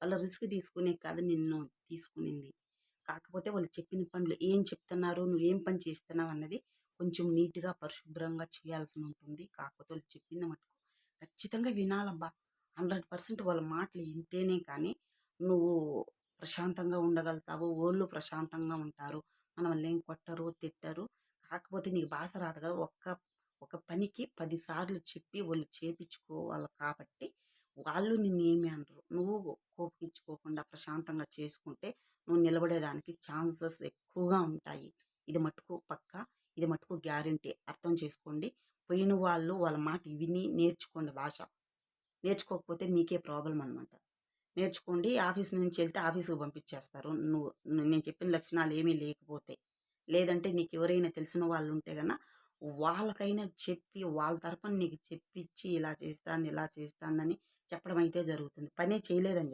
వాళ్ళ రిస్క్ తీసుకునే కాదు నిన్ను తీసుకునింది. కాకపోతే వాళ్ళు చెప్పిన పనులు ఏం చెప్తున్నారు, నువ్వేం పని చేస్తున్నావు అన్నది కొంచెం నీట్‌గా, పరిశుభ్రంగా చేయాల్సుంటుంది. కాకపోతే వాళ్ళు చెప్పింది మటుకు ఖచ్చితంగా వినాలబ్బా! 100% వాళ్ళ మాటలు ఇంటేనే కానీ నువ్వు ప్రశాంతంగా ఉండగలుగుతావు. వోళ్ళు ప్రశాంతంగా ఉంటారు. మనల్నేం కొట్టరు, తిట్టరు. కాకపోతే నీకు భాష రాదు కదా! ఒక పనికి 10 సార్లు చెప్పి వాళ్ళు చేపిచ్చుకోవాలి కాబట్టి వాళ్ళు నిన్నేమి అనరు. నువ్వు కోపగించుకోకుండా ప్రశాంతంగా చేసుకుంటే నువ్వు నిలబడేదానికి ఛాన్సెస్ ఎక్కువగా ఉంటాయి. ఇది మట్టుకు పక్కా. ఇది మట్టుకు గ్యారంటీ. అర్థం చేసుకోండి. పోయిన వాళ్ళు వాళ్ళ మాట విని నేర్చుకోండి భాష. నేర్చుకోకపోతే మీకే ప్రాబ్లమ్ అనమాట. నేర్చుకోండి. ఆఫీస్ నుంచెళ్తే ఆఫీస్‌కి పంపించేస్తారు. నేను చెప్పిన లక్షణాలు ఏమీ లేకపోతే. లేదంటే నీకెవరైనా తెలిసిన వాళ్ళుంటే వాళ్ళకైనా చెప్పి వాళ్ళ తరపున నీకు చెప్పించి ఇలా చేస్తాంది, ఇలా చేస్తాందని చెప్పడం అయితే జరుగుతుంది. పనే చేయలేదని